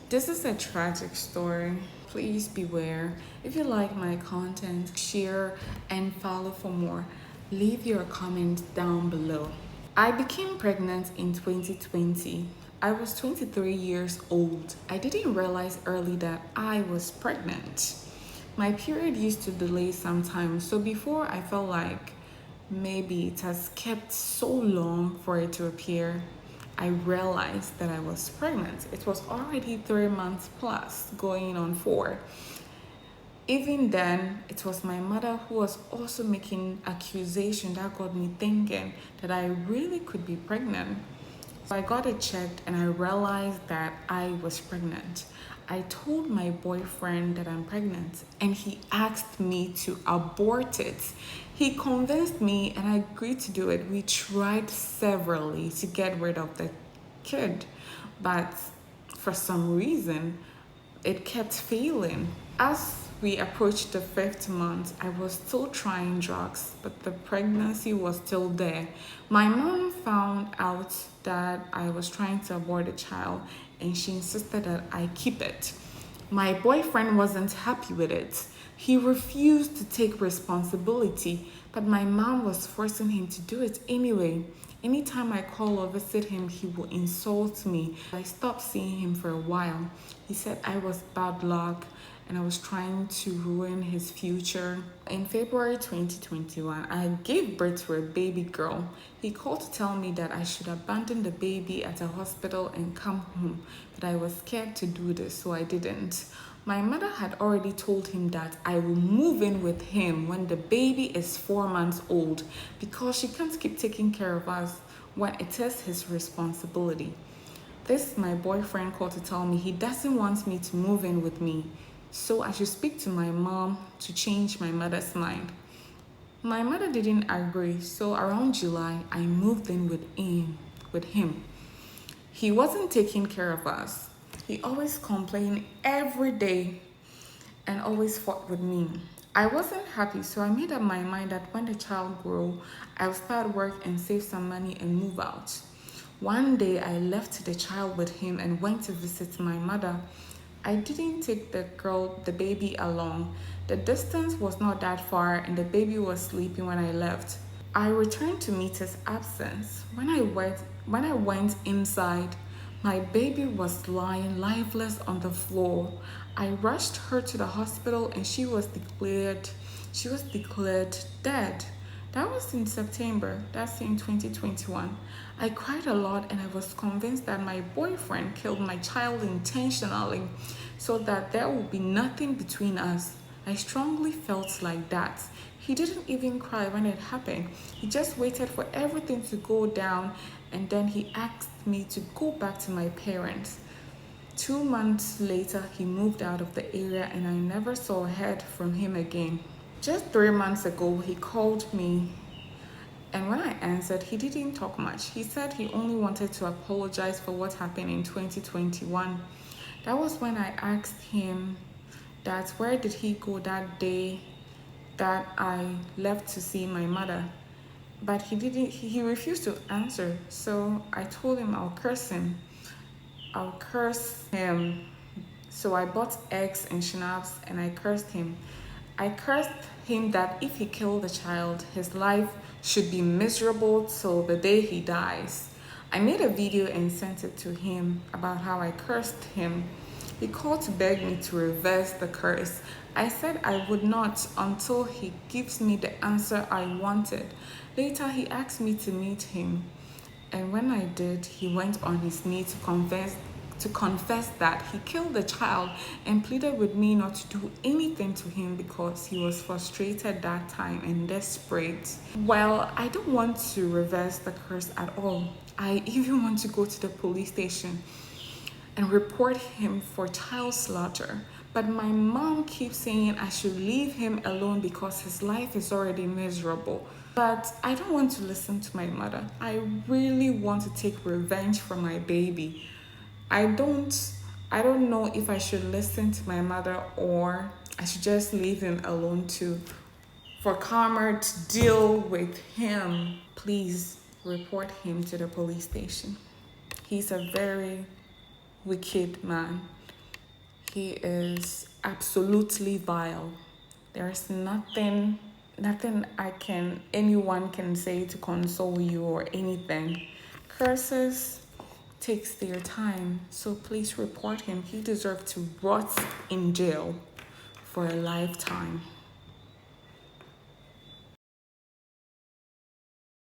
This is a tragic story. Please beware. If you like my content, share and follow for more. Leave your comment down below. I became pregnant in 2020. I was 23 years old. I didn't realize early that I was pregnant. My period used to delay sometimes, so before I felt like maybe it has kept so long for it to appear, I realized that I was pregnant. It was already 3 months plus, going on 4. Even then, it was my mother who was also making accusation that got me thinking that I really could be pregnant. So I got it checked and I realized that I was pregnant. I told my boyfriend that I'm pregnant and he asked me to abort it. He convinced me and I agreed to do it. We tried severally to get rid of the kid, but for some reason it kept failing. As we approached the 5th month, I was still trying drugs, but the pregnancy was still there. My mom found out that I was trying to abort the child and she insisted that I keep it. My boyfriend wasn't happy with it. He refused to take responsibility, but my mom was forcing him to do it anyway. Anytime I call or visit him, he will insult me. I stopped seeing him for a while. He said I was bad luck and I was trying to ruin his future. In February 2021, I gave birth to a baby girl. He called to tell me that I should abandon the baby at a hospital and come home, but I was scared to do this, so I didn't. My mother had already told him that I will move in with him when the baby is 4 months old because she can't keep taking care of us when it is his responsibility. This my boyfriend called to tell me he doesn't want me to move in with me, so I should speak to my mom to change my mother's mind. My mother didn't agree, so around July, I moved in with him. He wasn't taking care of us. He always complained every day and always fought with me. I wasn't happy, so I made up my mind that when the child grew, I'll start work and save some money and move out. One day, I left the child with him and went to visit my mother. I didn't take the baby along. The distance was not that far and the baby was sleeping when I left. I returned to meet his absence. When I went inside, my baby was lying lifeless on the floor. I rushed her to the hospital and she was declared dead. That was in September, that's in 2021. I cried a lot and I was convinced that my boyfriend killed my child intentionally so that there would be nothing between us. I strongly felt like that. He didn't even cry when it happened. He just waited for everything to go down and then he asked me to go back to my parents. 2 months later, he moved out of the area and I never saw or heard from him again. Just 3 months ago, he called me, and when I answered, he didn't talk much. He said he only wanted to apologize for what happened in 2021. That was when I asked him that where did he go that day that I left to see my mother. But he refused to answer. So I told him I'll curse him. I'll curse him. So I bought eggs and schnapps and I cursed him. I cursed him that if he killed the child, his life should be miserable till the day he dies. I made a video and sent it to him about how I cursed him. He called to beg me to reverse the curse. I said I would not until he gives me the answer I wanted. Later, he asked me to meet him. And when I did, he went on his knees to confess that he killed the child and pleaded with me not to do anything to him because he was frustrated that time and desperate. Well, I don't want to reverse the curse at all. I even want to go to the police station and report him for child slaughter. But my mom keeps saying I should leave him alone because his life is already miserable. But I don't want to listen to my mother. I really want to take revenge for my baby. I don't know if I should listen to my mother or I should just leave him alone for karma to deal with him. Please report him to the police station. He's a very wicked man. He is absolutely vile. There's nothing anyone can say to console you or anything. Curses takes their time, so please report him. He deserves to rot in jail for a lifetime.